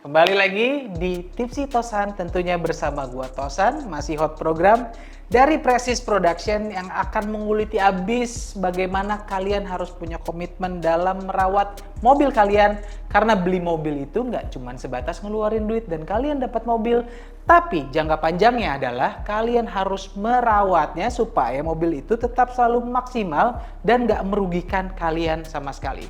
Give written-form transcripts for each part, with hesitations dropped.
Kembali lagi di Tipsy Tosan, tentunya bersama gua Tosan, masih hot program dari Presis Production yang akan menguliti abis bagaimana kalian harus punya komitmen dalam merawat mobil kalian. Karena beli mobil itu nggak cuma sebatas ngeluarin duit dan kalian dapat mobil, tapi jangka panjangnya adalah kalian harus merawatnya supaya mobil itu tetap selalu maksimal dan nggak merugikan kalian sama sekali.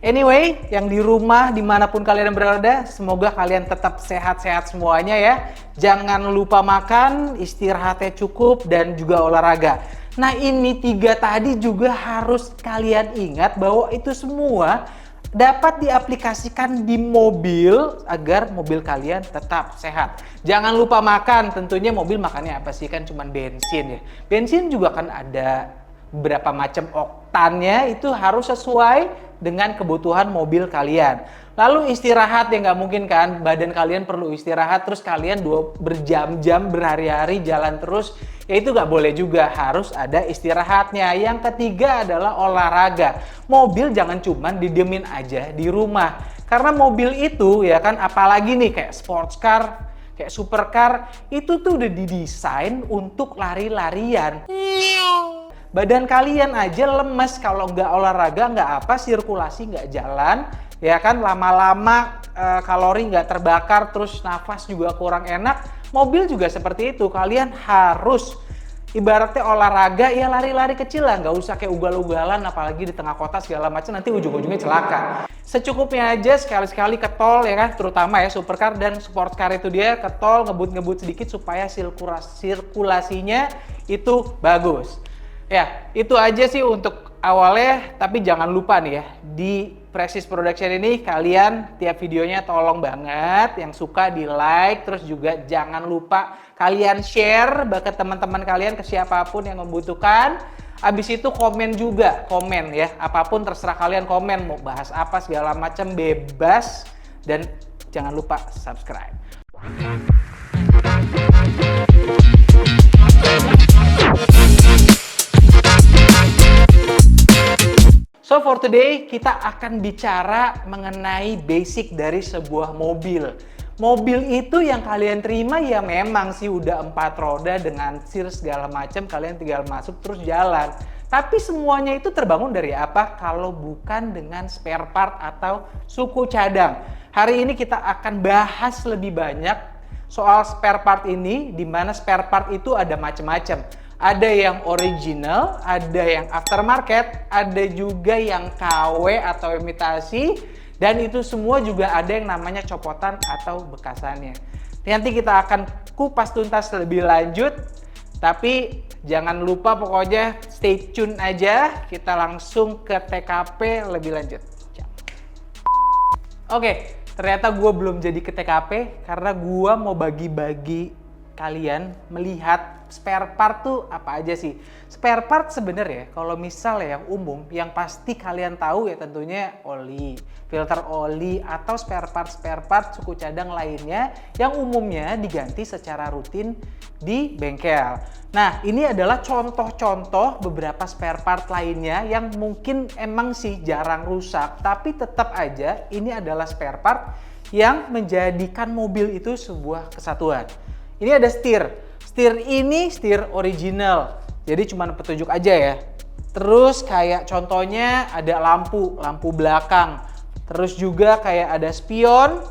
Anyway, yang di rumah dimanapun kalian berada, semoga kalian tetap sehat-sehat semuanya ya. Jangan lupa makan, istirahatnya cukup, dan juga olahraga. Nah ini 3 tadi juga harus kalian ingat bahwa itu semua dapat diaplikasikan di mobil agar mobil kalian tetap sehat. Jangan lupa makan, tentunya mobil makannya apa sih? Kan cuma bensin ya. Bensin juga kan ada beberapa macam oktannya, itu harus sesuai dengan kebutuhan mobil kalian. Lalu istirahat ya nggak mungkin kan, badan kalian perlu istirahat terus kalian berjam-jam berhari-hari jalan terus, ya itu nggak boleh juga, harus ada istirahatnya. Yang ketiga adalah olahraga. Mobil jangan cuma didiemin aja di rumah, karena mobil itu ya kan, apalagi nih kayak sports car, kayak supercar, itu tuh udah didesain untuk lari-larian. Badan kalian aja lemes kalau nggak olahraga, nggak apa, sirkulasi nggak jalan, ya kan, lama-lama kalori nggak terbakar, terus nafas juga kurang enak. Mobil juga seperti itu, kalian harus ibaratnya olahraga ya lari-lari kecil lah, nggak usah kayak ugal-ugalan, apalagi di tengah kota segala macam, nanti ujung-ujungnya celaka. Secukupnya aja, sekali-sekali ke tol ya kan, terutama ya supercar dan sport car itu dia ke tol ngebut-ngebut sedikit supaya sirkulasinya itu bagus. Ya, itu aja sih untuk awalnya, tapi jangan lupa nih ya, di Presis Production ini kalian tiap videonya tolong banget, yang suka di like, terus juga jangan lupa kalian share ke teman-teman kalian, ke siapapun yang membutuhkan. Abis itu komen juga, komen ya, apapun terserah kalian komen, mau bahas apa segala macam bebas, dan jangan lupa subscribe. So for today kita akan bicara mengenai basic dari sebuah mobil. Mobil itu yang kalian terima ya memang sih udah 4 roda dengan seat segala macam, kalian tinggal masuk terus jalan. Tapi semuanya itu terbangun dari apa kalau bukan dengan spare part atau suku cadang. Hari ini kita akan bahas lebih banyak soal spare part ini, di mana spare part itu ada macam-macam. Ada yang original, ada yang aftermarket, ada juga yang KW atau imitasi, dan itu semua juga ada yang namanya copotan atau bekasannya. Nanti kita akan kupas tuntas lebih lanjut, tapi jangan lupa pokoknya stay tune aja, kita langsung ke TKP lebih lanjut. Oke, ternyata gue belum jadi ke TKP karena gue mau bagi-bagi kalian melihat spare part tuh apa aja sih. Spare part sebenarnya kalau misalnya yang umum, yang pasti kalian tahu ya tentunya oli, filter oli, atau spare part suku cadang lainnya yang umumnya diganti secara rutin di bengkel. Nah ini adalah contoh-contoh beberapa spare part lainnya yang mungkin emang sih jarang rusak, tapi tetap aja ini adalah spare part yang menjadikan mobil itu sebuah kesatuan. Ini ada setir. Setir ini setir original, jadi cuma petunjuk aja ya. Terus kayak contohnya ada lampu belakang. Terus juga kayak ada spion.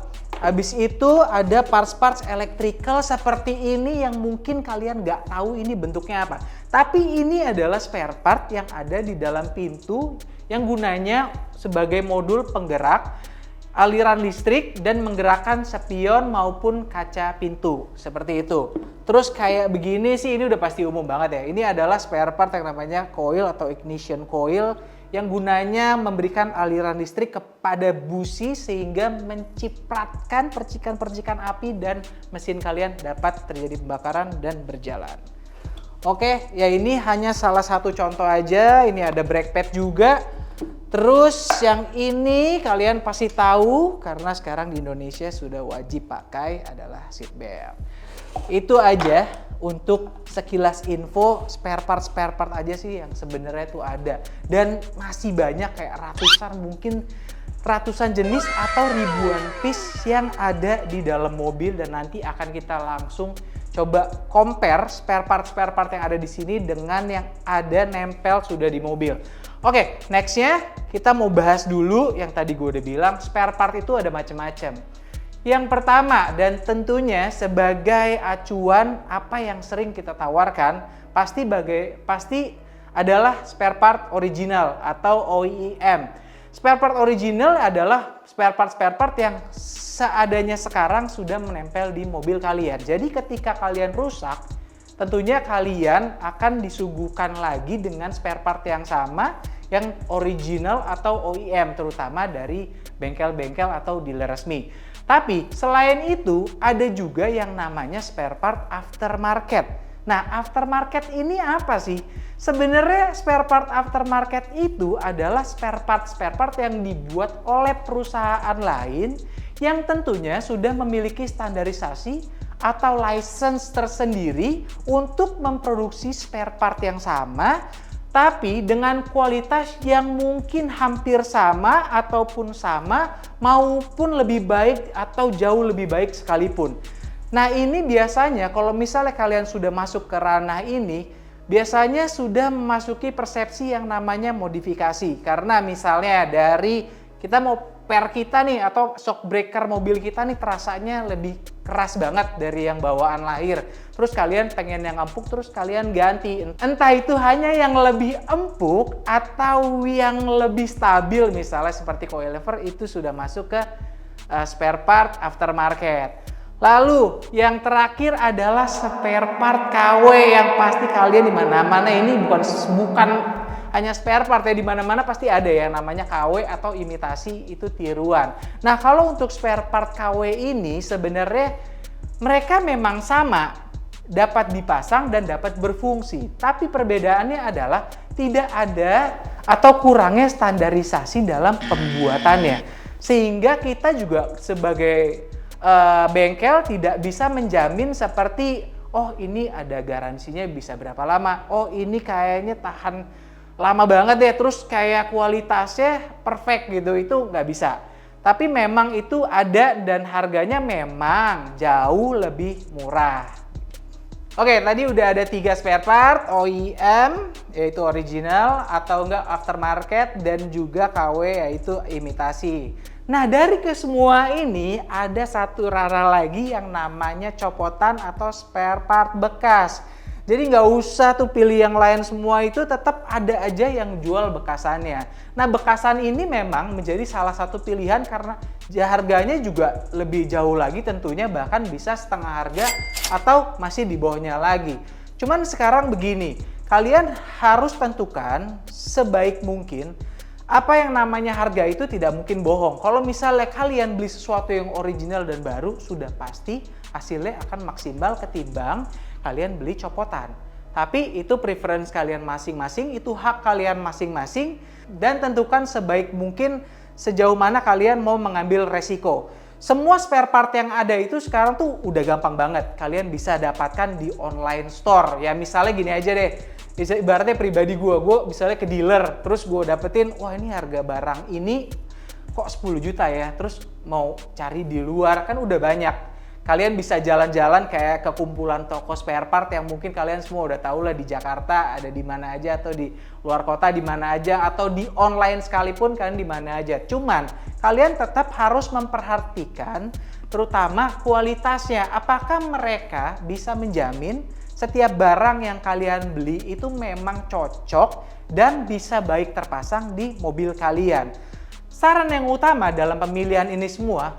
Habis itu ada parts-parts electrical seperti ini yang mungkin kalian nggak tahu ini bentuknya apa. Tapi ini adalah spare part yang ada di dalam pintu yang gunanya sebagai modul penggerak aliran listrik dan menggerakkan spion maupun kaca pintu, seperti itu. Terus kayak begini sih, ini udah pasti umum banget ya. Ini adalah spare part yang namanya coil atau ignition coil yang gunanya memberikan aliran listrik kepada busi sehingga mencipratkan percikan-percikan api dan mesin kalian dapat terjadi pembakaran dan berjalan. Oke, ya ini hanya salah satu contoh aja. Ini ada brake pad juga. Terus yang ini kalian pasti tahu karena sekarang di Indonesia sudah wajib pakai adalah seat belt. Itu aja untuk sekilas info spare part aja sih yang sebenarnya itu ada. Dan masih banyak kayak ratusan, mungkin ratusan jenis atau ribuan piece yang ada di dalam mobil, dan nanti akan kita langsung coba compare spare part yang ada di sini dengan yang ada nempel sudah di mobil. Oke, nextnya kita mau bahas dulu yang tadi gue udah bilang, spare part itu ada macam-macam. Yang pertama, dan tentunya sebagai acuan apa yang sering kita tawarkan, pasti adalah spare part original atau OEM. Spare part original adalah spare part yang seadanya sekarang sudah menempel di mobil kalian. Jadi ketika kalian rusak, tentunya kalian akan disuguhkan lagi dengan spare part yang sama, yang original atau OEM, terutama dari bengkel-bengkel atau dealer resmi. Tapi selain itu ada juga yang namanya spare part aftermarket. Nah, aftermarket ini apa sih? Sebenarnya spare part aftermarket itu adalah spare part yang dibuat oleh perusahaan lain yang tentunya sudah memiliki standarisasi atau license tersendiri untuk memproduksi spare part yang sama, tapi dengan kualitas yang mungkin hampir sama ataupun sama maupun lebih baik atau jauh lebih baik sekalipun. Nah, ini biasanya kalau misalnya kalian sudah masuk ke ranah ini, biasanya sudah memasuki persepsi yang namanya modifikasi. Karena misalnya dari kita mau kita nih atau shock breaker mobil kita nih terasanya lebih keras banget dari yang bawaan lahir. Terus kalian pengen yang empuk, terus kalian ganti. Entah itu hanya yang lebih empuk atau yang lebih stabil, misalnya seperti coilover, itu sudah masuk ke spare part aftermarket. Lalu yang terakhir adalah spare part KW yang pasti kalian di mana-mana ini bukan hanya spare part ya, di mana-mana pasti ada yang namanya KW atau imitasi, itu tiruan. Nah, kalau untuk spare part KW ini sebenarnya mereka memang sama, dapat dipasang dan dapat berfungsi. Tapi perbedaannya adalah tidak ada atau kurangnya standarisasi dalam pembuatannya. Sehingga kita juga sebagai bengkel tidak bisa menjamin seperti, oh ini ada garansinya bisa berapa lama, oh ini kayaknya tahan lama banget deh, terus kayak kualitasnya perfect gitu, itu nggak bisa. Tapi memang itu ada dan harganya memang jauh lebih murah. Oke, tadi udah ada 3 spare part, OEM yaitu original atau enggak aftermarket, dan juga KW yaitu imitasi. Nah, dari kesemua ini ada satu ranah lagi yang namanya copotan atau spare part bekas. Jadi nggak usah tuh pilih yang lain semua, itu tetap ada aja yang jual bekasannya. Nah, bekasan ini memang menjadi salah satu pilihan karena harganya juga lebih jauh lagi tentunya, bahkan bisa setengah harga atau masih di bawahnya lagi. Cuman sekarang begini, kalian harus tentukan sebaik mungkin apa yang namanya harga itu tidak mungkin bohong. Kalau misalnya kalian beli sesuatu yang original dan baru, sudah pasti hasilnya akan maksimal ketimbang kalian beli copotan. Tapi itu preference kalian masing-masing, itu hak kalian masing-masing, dan tentukan sebaik mungkin sejauh mana kalian mau mengambil resiko. Semua spare part yang ada itu sekarang tuh udah gampang banget. Kalian bisa dapatkan di online store. Ya misalnya gini aja deh. Ibaratnya pribadi gue misalnya ke dealer, terus gue dapetin, wah ini harga barang ini kok 10 juta ya, terus mau cari di luar kan udah banyak. Kalian bisa jalan-jalan kayak ke kumpulan toko spare part yang mungkin kalian semua udah tahu lah di Jakarta ada di mana aja, atau di luar kota di mana aja, atau di online sekalipun kalian di mana aja. Cuman kalian tetap harus memperhatikan terutama kualitasnya. Apakah mereka bisa menjamin setiap barang yang kalian beli itu memang cocok dan bisa baik terpasang di mobil kalian. Saran yang utama dalam pemilihan ini semua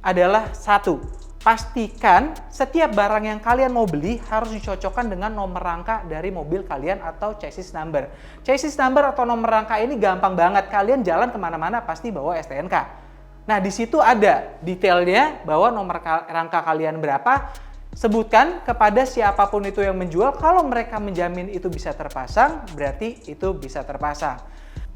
adalah satu, pastikan setiap barang yang kalian mau beli harus dicocokkan dengan nomor rangka dari mobil kalian atau chassis number. Chassis number atau nomor rangka ini gampang banget, kalian jalan kemana-mana pasti bawa STNK. Nah, di situ ada detailnya bahwa nomor rangka kalian berapa. Sebutkan kepada siapapun itu yang menjual, kalau mereka menjamin itu bisa terpasang, berarti itu bisa terpasang.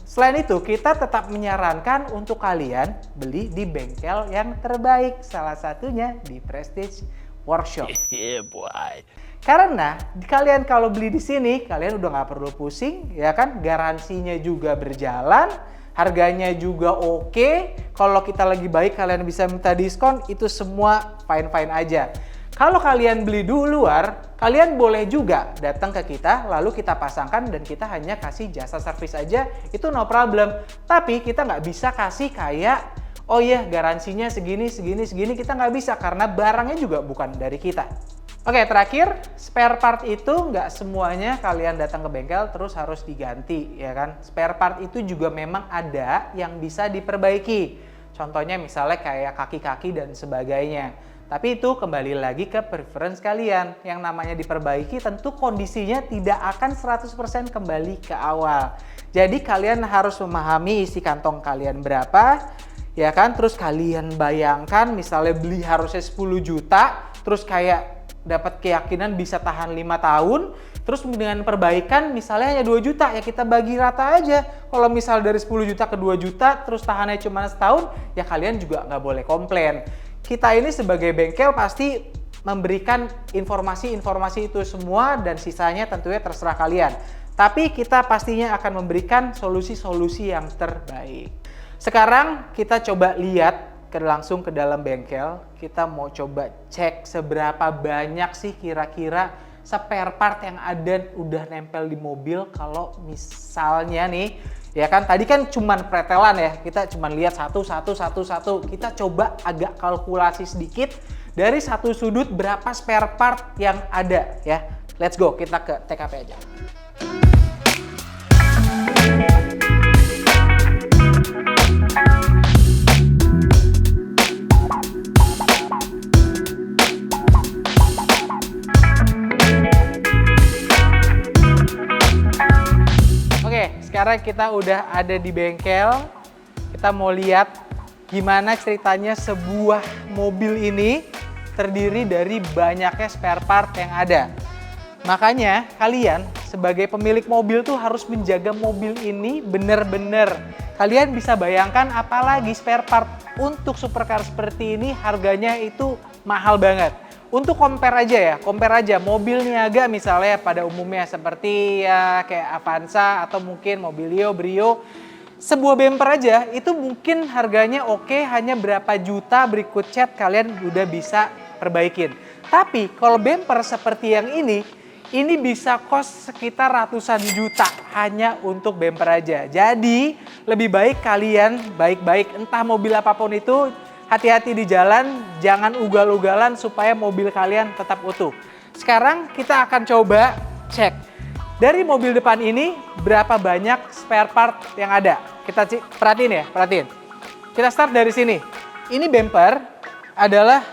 Selain itu, kita tetap menyarankan untuk kalian beli di bengkel yang terbaik, salah satunya di Prestige Workshop. Yeah, boy. Karena kalian kalau beli di sini, kalian udah nggak perlu pusing, ya kan? Garansinya juga berjalan, harganya juga oke. Kalau kita lagi baik, kalian bisa minta diskon, itu semua fine-fine aja. Kalau kalian beli di luar, kalian boleh juga datang ke kita, lalu kita pasangkan dan kita hanya kasih jasa servis aja, itu no problem. Tapi kita nggak bisa kasih kayak, oh iya garansinya segini, kita nggak bisa karena barangnya juga bukan dari kita. Oke, terakhir, spare part itu nggak semuanya kalian datang ke bengkel terus harus diganti, ya kan? Spare part itu juga memang ada yang bisa diperbaiki. Contohnya misalnya kayak kaki-kaki dan sebagainya. Tapi itu kembali lagi ke preference kalian. Yang namanya diperbaiki tentu kondisinya tidak akan 100% kembali ke awal. Jadi kalian harus memahami isi kantong kalian berapa, ya kan? Terus kalian bayangkan misalnya beli harusnya 10 juta, terus kayak dapat keyakinan bisa tahan 5 tahun, terus dengan perbaikan misalnya hanya 2 juta, ya kita bagi rata aja. Kalau misal dari 10 juta ke 2 juta, terus tahannya cuma setahun, ya kalian juga nggak boleh komplain. Kita ini sebagai bengkel pasti memberikan informasi-informasi itu semua dan sisanya tentunya terserah kalian. Tapi kita pastinya akan memberikan solusi-solusi yang terbaik. Sekarang kita coba lihat langsung ke dalam bengkel. Kita mau coba cek seberapa banyak sih kira-kira spare part yang ada udah nempel di mobil. Kalau misalnya nih, ya kan tadi kan cuman pretelan ya, kita cuman lihat satu. Kita coba agak kalkulasi sedikit dari satu sudut berapa spare part yang ada ya. Let's go, kita ke TKP aja. Sekarang kita udah ada di bengkel, kita mau lihat gimana ceritanya sebuah mobil ini terdiri dari banyaknya spare part yang ada. Makanya kalian sebagai pemilik mobil tuh harus menjaga mobil ini bener-bener. Kalian bisa bayangkan apalagi spare part untuk supercar seperti ini harganya itu mahal banget. Untuk compare aja mobil niaga misalnya pada umumnya seperti ya kayak Avanza atau mungkin Mobilio, Brio. Sebuah bumper aja itu mungkin harganya oke, hanya berapa juta berikut cat kalian udah bisa perbaikin. Tapi kalau bumper seperti yang ini bisa kos sekitar ratusan juta hanya untuk bumper aja. Jadi lebih baik kalian baik-baik entah mobil apapun itu, hati-hati di jalan, jangan ugal-ugalan supaya mobil kalian tetap utuh. Sekarang kita akan coba cek. Dari mobil depan ini, berapa banyak spare part yang ada. Kita perhatiin. Kita start dari sini. Ini bumper adalah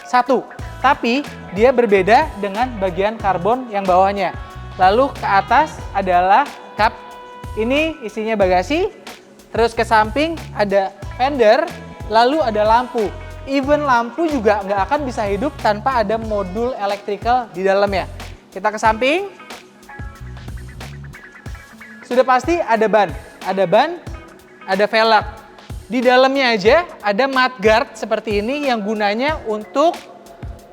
satu, tapi dia berbeda dengan bagian karbon yang bawahnya. Lalu ke atas adalah kap. Ini isinya bagasi. Terus ke samping ada fender. Lalu ada lampu, even lampu juga nggak akan bisa hidup tanpa ada modul electrical di dalamnya. Kita ke samping, sudah pasti ada ban, ada velg. Di dalamnya aja ada mudguard seperti ini yang gunanya untuk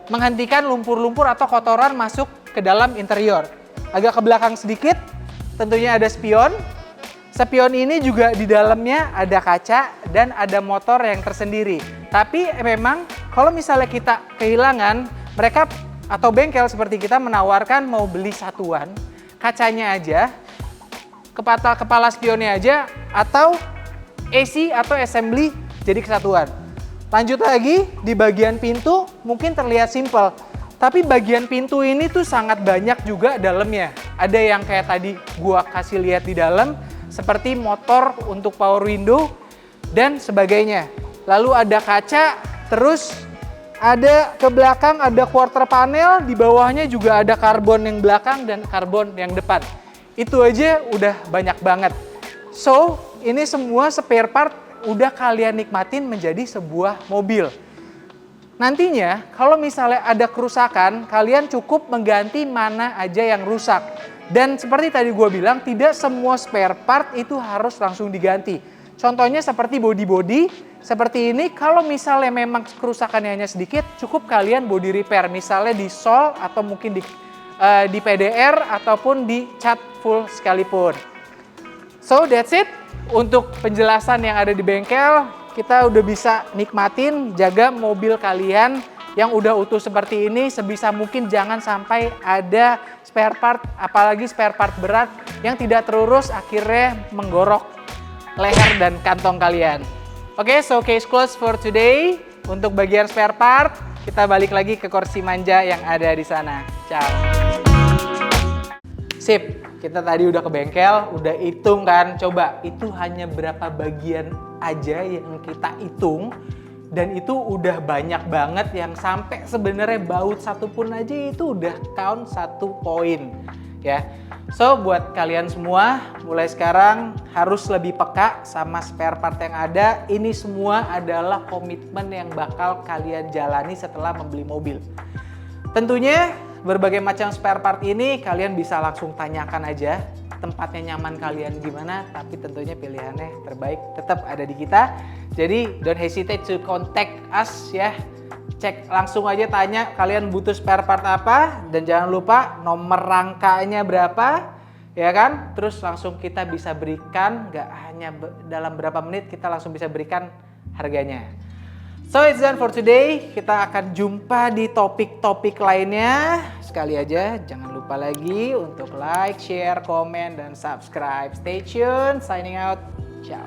menghentikan lumpur-lumpur atau kotoran masuk ke dalam interior. Agak ke belakang sedikit, tentunya ada spion. Spion ini juga di dalamnya ada kaca dan ada motor yang tersendiri. Tapi memang kalau misalnya kita kehilangan, mereka atau bengkel seperti kita menawarkan mau beli satuan, kacanya aja, kepala spionnya aja, atau AC atau assembly jadi kesatuan. Lanjut lagi di bagian pintu mungkin terlihat simple, tapi bagian pintu ini tuh sangat banyak juga dalamnya. Ada yang kayak tadi gua kasih lihat di dalam, seperti motor untuk power window dan sebagainya. Lalu ada kaca, terus ada ke belakang ada quarter panel, di bawahnya juga ada karbon yang belakang dan karbon yang depan. Itu aja udah banyak banget. So, ini semua spare part udah kalian nikmatin menjadi sebuah mobil. Nantinya kalau misalnya ada kerusakan, kalian cukup mengganti mana aja yang rusak. Dan seperti tadi gue bilang, tidak semua spare part itu harus langsung diganti. Contohnya seperti body-body, seperti ini, kalau misalnya memang kerusakannya hanya sedikit, cukup kalian body repair. Misalnya di sol atau mungkin di PDR ataupun di cat full sekalipun. So that's it. untuk penjelasan yang ada di bengkel, kita udah bisa nikmatin, jaga mobil kalian yang udah utuh seperti ini. Sebisa mungkin jangan sampai ada spare part, apalagi spare part berat yang tidak terurus akhirnya menggorok leher dan kantong kalian. Oke, so case close for today. Untuk bagian spare part, kita balik lagi ke kursi manja yang ada di sana. Ciao. Sip, kita tadi udah ke bengkel, udah hitung kan. Coba, itu hanya berapa bagian aja yang kita hitung. Dan itu udah banyak banget yang sampai sebenarnya baut satu pun aja itu udah count 1 poin. Ya, so buat kalian semua, mulai sekarang harus lebih peka sama spare part yang ada. Ini semua adalah komitmen yang bakal kalian jalani setelah membeli mobil. Tentunya berbagai macam spare part ini kalian bisa langsung tanyakan aja tempatnya nyaman kalian gimana, tapi tentunya pilihannya terbaik tetap ada di kita. Jadi don't hesitate to contact us ya. Cek langsung aja, tanya kalian butuh spare part apa, dan jangan lupa nomor rangkanya berapa, ya kan? Terus langsung kita bisa berikan, nggak hanya dalam berapa menit, kita langsung bisa berikan harganya. So it's done for today. Kita akan jumpa di topik-topik lainnya. Sekali aja, jangan lupa lagi untuk like, share, komen, dan subscribe. Stay tuned. Signing out. Ciao.